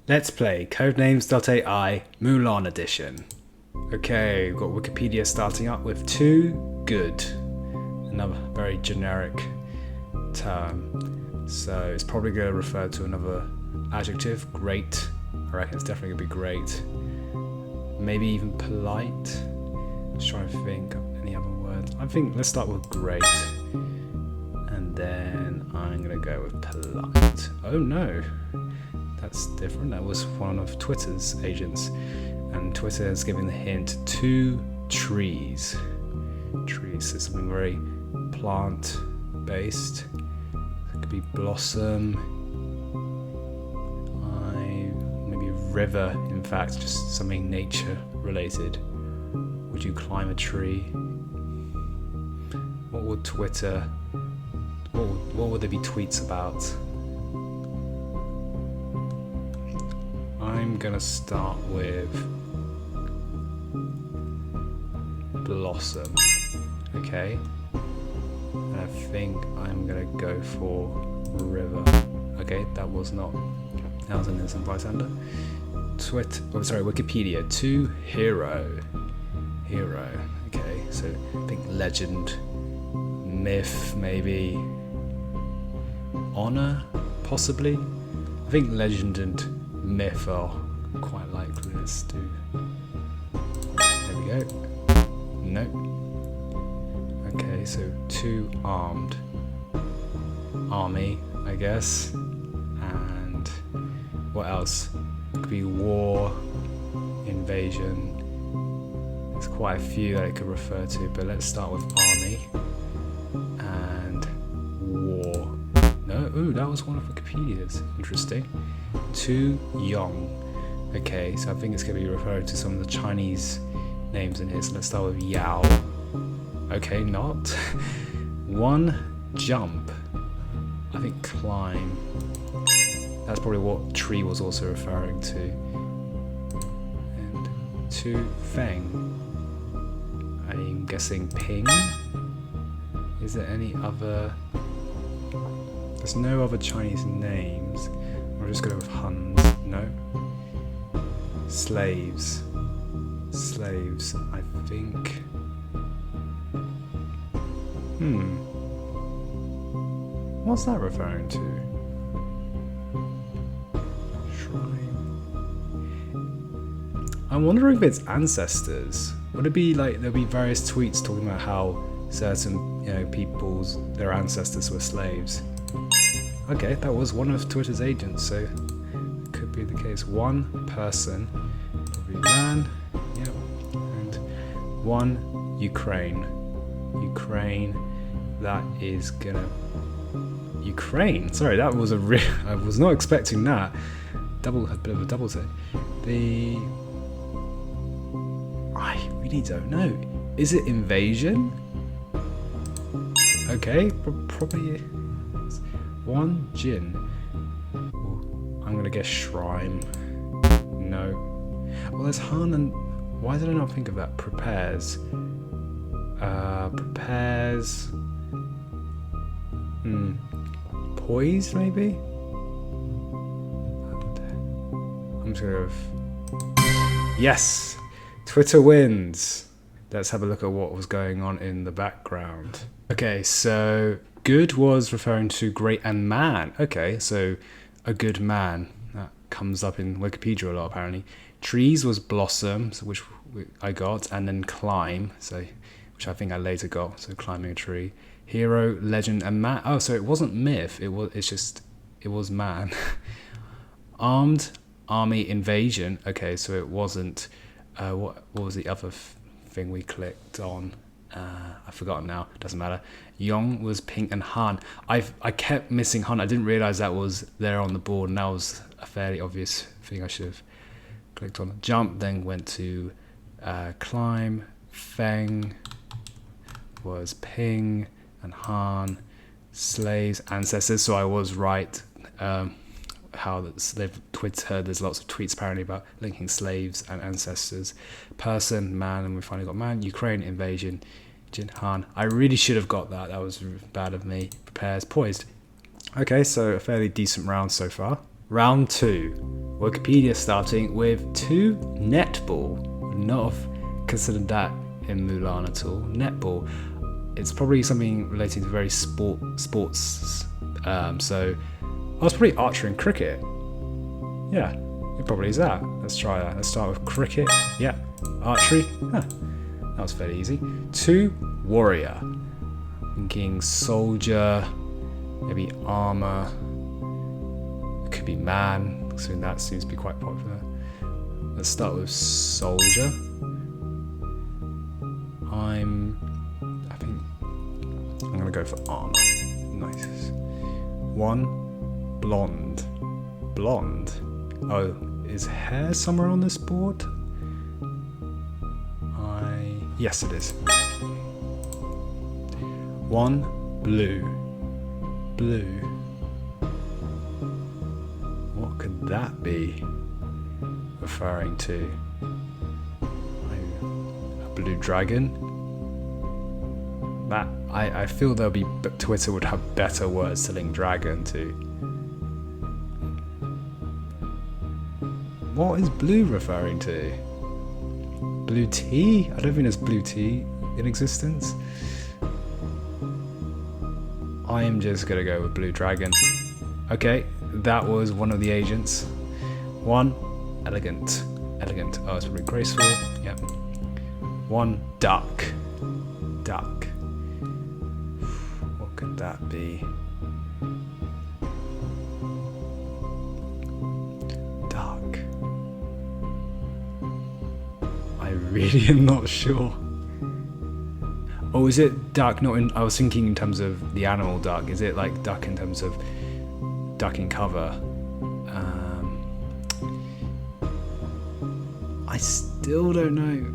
Let's play codenames.ai Mulan edition. Okay, we've got Wikipedia starting up with too good. Another very generic term. So it's probably going to refer to another adjective. Great. I reckon it's definitely going to be great. Maybe even polite. Just trying to think of any other words. I think let's start with great. And then I'm going to go with polite. Oh no. That's different. That was one of Twitter's agents. And Twitter is giving the hint to trees. Trees is something very plant based. It could be blossom. Maybe river, in fact, just something nature related. Would you climb a tree? What would Twitter, what would there be tweets about? I'm gonna start with blossom, okay? And I think I'm gonna go for river. Okay, that was an innocent bystander. Wikipedia, to hero. Hero, okay, so I think legend, myth, maybe honor, possibly. I think legend and myth are quite likely. Let's do. There we go. Nope. Okay, so two armed. Army, I guess. And what else? Could be war, invasion. There's quite a few that it could refer to, but let's start with army and war. No, ooh, that was one of Wikipedia's. Interesting. Too young. Okay, so I think it's going to be referring to some of the Chinese names in here. So let's start with Yao. Okay, not. One jump. I think climb. That's probably what tree was also referring to. And two feng. I'm guessing ping. Is there any other? There's no other Chinese names. We're just going with Huns. No. Slaves. Slaves, I think. What's that referring to? Shrine. I'm wondering if it's ancestors. Would it be like there'll be various tweets talking about how certain, their ancestors were slaves? Okay, that was one of Twitter's agents, so it could be the case. One person, probably man, yep, and one Ukraine. Ukraine, that is gonna... Ukraine, sorry, that was I was not expecting that. A bit of a double take. I really don't know. Is it invasion? Okay, probably... One Jin. Ooh, I'm gonna guess shrine. No. Well, there's Han and... Why did I not think of that? Prepares. Prepares... Poise, maybe? I'm just gonna go with... Yes! Twitter wins! Let's have a look at what was going on in the background. Okay, so... Good was referring to great and man. Okay, so a good man. That comes up in Wikipedia a lot, apparently. Trees was blossom, so which I got, and then climb, so which I think I later got, so climbing a tree. Hero, legend, and man. Oh, so it wasn't myth. It was man. Armed, army, invasion. Okay, so it wasn't. What was the other thing we clicked on? I've forgotten now. Doesn't matter. Yong was pink and Han. I kept missing Han. I didn't realize that was there on the board, and that was a fairly obvious thing I should have clicked on. Jump, then went to climb. Feng was ping and Han. Slaves, ancestors. So I was right. How they've Twitter. There's lots of tweets apparently about linking slaves and ancestors. Person, man, and we finally got man. Ukraine, invasion. Jin Han. I really should have got that. That was bad of me. Prepares, poised. Okay, so a fairly decent round so far. Round 2. Wikipedia starting with 2 netball. Would not have considered that in Mulan at all. Netball. It's probably something relating to very sports. So I was probably archery and cricket. Yeah, it probably is that. Let's try that. Let's start with cricket. Yeah, archery. Huh. That was fairly easy. 2 warrior. Thinking soldier, maybe armor. It could be man. So that seems to be quite popular. Let's start with soldier. I think I'm gonna go for armor. Nice. 1 blonde. Blonde. Oh, is hair somewhere on this board? Yes, it is. 1 blue. Blue. What could that be referring to? A blue dragon? That I feel there'll be Twitter would have better words to link dragon to. What is blue referring to? Blue tea? I don't think there's blue tea in existence. I am just gonna go with blue dragon. Okay, that was one of the agents. 1 elegant. Elegant. Oh, it's probably graceful. Yep. 1 duck. Duck. What could that be? Duck. I really am not sure. Oh, is it duck? Not in. I was thinking in terms of the animal duck. Is it like duck in terms of duck in cover? I still don't know.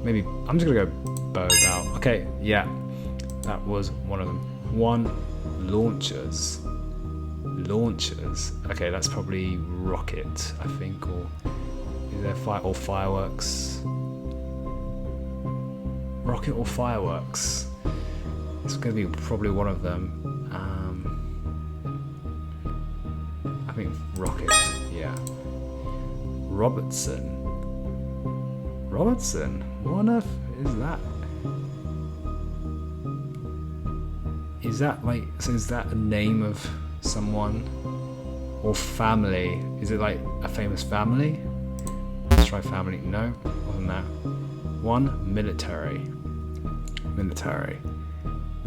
Maybe I'm just gonna go bow bow. Okay, yeah, that was one of them. 1 launchers. Launchers. Okay, that's probably rocket, I think, or is there fireworks? Rocket or fireworks? It's gonna be probably one of them. I think rocket. Yeah. Robertson. Robertson. What on earth is that? Is that like? So is that a name of someone or family? Is it like a famous family? Let's try family. No, wasn't that. 1 military. Military.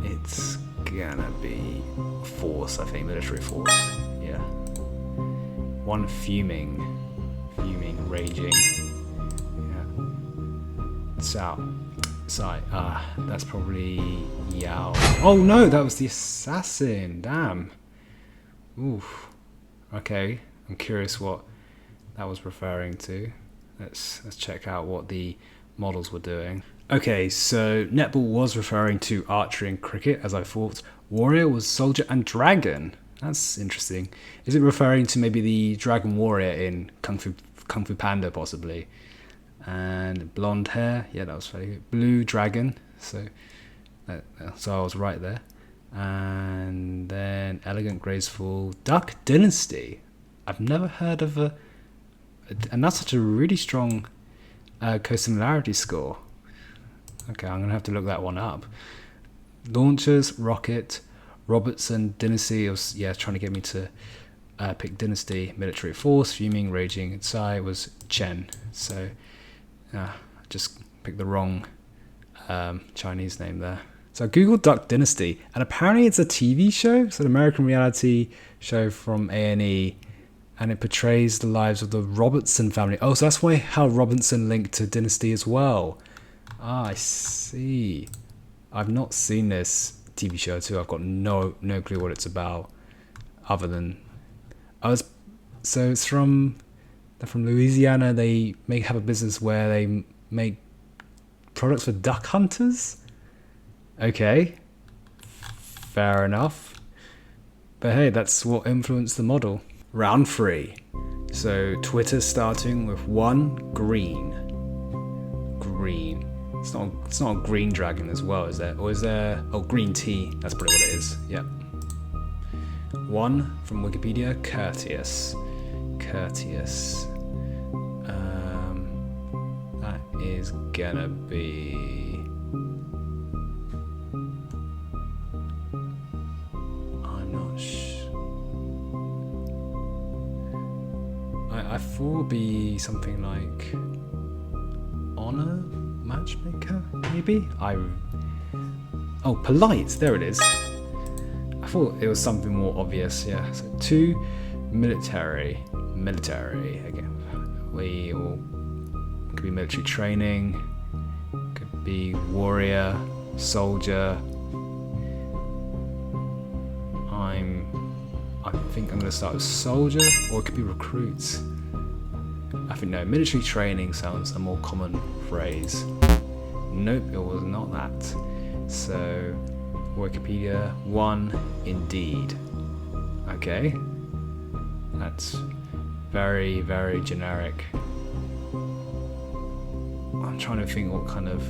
It's gonna be force, I think. Military force. Yeah. 1 fuming. Fuming, raging. Yeah. Sai. That's probably Yao. Oh no, that was the assassin. Damn. Oof. Okay, I'm curious what that was referring to. Let's check out what the models were doing. Okay, so netball was referring to archery and cricket, as I thought. Warrior was soldier and dragon. That's interesting. Is it referring to maybe the dragon warrior in Kung Fu Panda, possibly? And blonde hair. Yeah, that was very good. Blue dragon. So I was right there. And then elegant, graceful, duck dynasty. I've never heard of and that's such a really strong co-similarity score. Okay, I'm gonna have to look that one up. Launchers, rocket, Robertson, dynasty. Yeah, trying to get me to pick dynasty. Military force, fuming, raging. Sai was Chen. So just picked the wrong Chinese name there. So I googled Duck Dynasty, and apparently it's a TV show. It's an American reality show from A&E, and it portrays the lives of the Robertson family. Oh, so that's how Robertson linked to Dynasty as well. I see. I've not seen this TV show too. I've got no clue what it's about, other than so it's they're from Louisiana. They have a business where they make products for duck hunters. Okay, fair enough. But hey, that's what influenced the model. Round 3. So Twitter starting with 1 green. Green. It's not a green dragon as well, is there? Or is there? Oh, green tea. That's probably what it is. Yep. 1 from Wikipedia. Courteous. Courteous. That is gonna be. I'm not sure. I thought it would be something like honor matchmaker, maybe. Oh, polite. There it is. I thought it was something more obvious. Yeah. So 2, military. Military again. We all could be military training. Could be warrior, soldier. I think I'm going to start with soldier, or it could be recruits. I think no, military training sounds a more common phrase. Nope, it was not that. So, Wikipedia, 1, indeed. Okay. That's very, very generic. I'm trying to think what kind of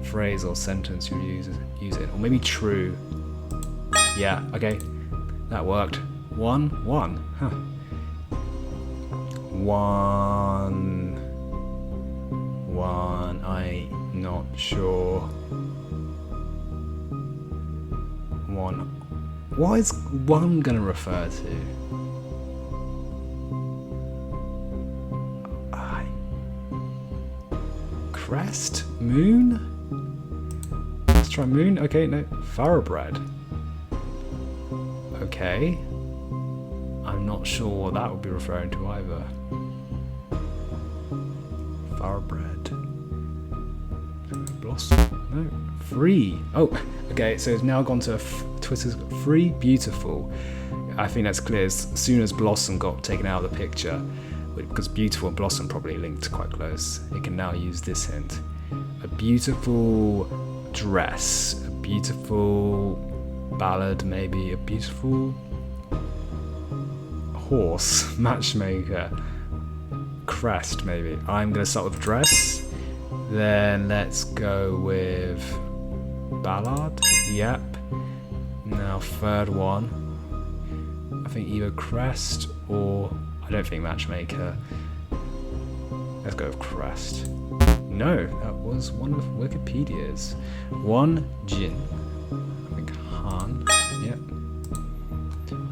phrase or sentence you use it. Or maybe true. Yeah, okay. That worked. 1, 1. Huh. 1. I'm not sure. 1. What is 1 gonna refer to? Crest? Moon? Let's try moon. Okay, no. Thoroughbred. Okay. I'm not sure what that would be referring to either. Thoroughbred. Blossom? No. Free. Oh, okay, so it's now gone to Twitter's free beautiful. I think that's clear. As soon as Blossom got taken out of the picture, because beautiful and Blossom probably linked quite close, it can now use this hint. A beautiful dress, a beautiful ballad, maybe a beautiful horse, matchmaker, crest, maybe. I'm going to start with dress, then let's go with ballad. Yep. Now third one, I think either crest or I don't think matchmaker. Let's go with crest. No, that was one of Wikipedia's. 1, Jin. I think Han. Yep.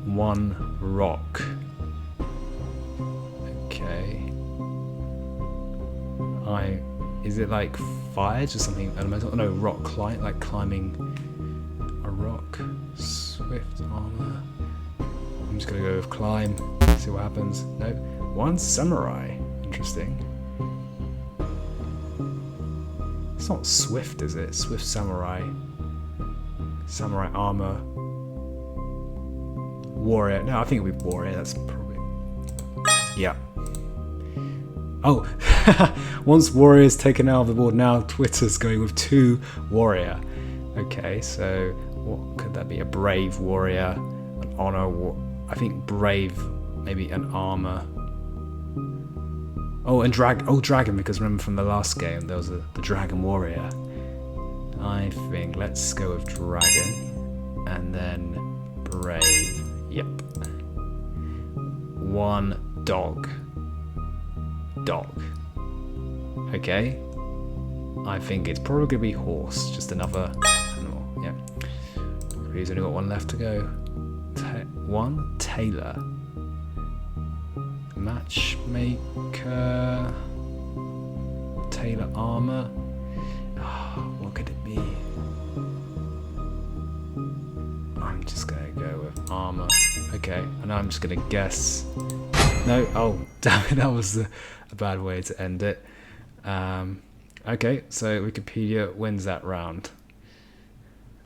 1, rock. Okay. Is it like fire? Just something elemental? No, rock climb, like climbing a rock. Swift armor. I'm just gonna go with climb. See what happens. No. 1, samurai. Interesting. It's not swift, is it? Swift samurai. Samurai armor. Warrior. No, I think it'll be warrior. That's probably. Yeah. Oh, once warrior's taken out of the board, now Twitter's going with 2 warrior. Okay, so what could that be? A brave warrior, an honor. I think brave, maybe an armor. Oh, and dragon, because remember from the last game there was the dragon warrior. I think let's go with dragon, and then brave. Yep. 1, dog. Dog. Okay. I think it's probably gonna be horse, just another animal. Yeah. We've only got 1 left to go. 1, tailor. Matchmaker. Tailor armor. What could it be? I'm just gonna go with armor. Okay, and I'm just gonna guess. No, oh damn it, that was a bad way to end it. Okay, so Wikipedia wins that round.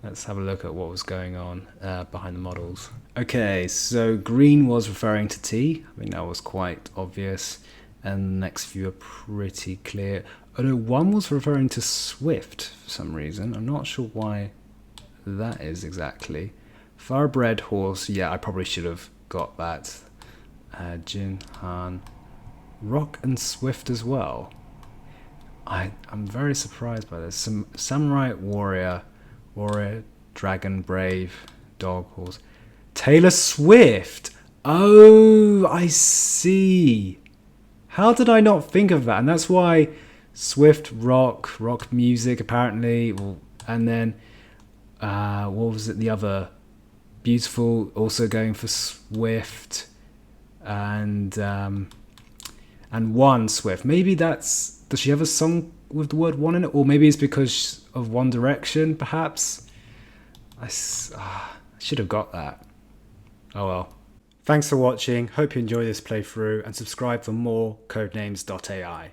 Let's have a look at what was going on behind the models. Okay, so green was referring to tea. I think that was quite obvious. And the next few are pretty clear. Although 1 was referring to Swift for some reason. I'm not sure why that is exactly. Thoroughbred horse, yeah, I probably should have got that. Jin, Han. Rock and Swift as well. I'm very surprised by this. Some samurai, warrior, dragon, brave, dog, horse. Taylor Swift. Oh, I see. How did I not think of that? And that's why Swift rock music apparently, and then what was it? The other Beautiful also going for Swift, and One Swift. Maybe does she have a song with the word one in it, or maybe it's because of One Direction? Perhaps I should have got that. Oh well. Thanks for watching. Hope you enjoy this playthrough and subscribe for more codenames.ai.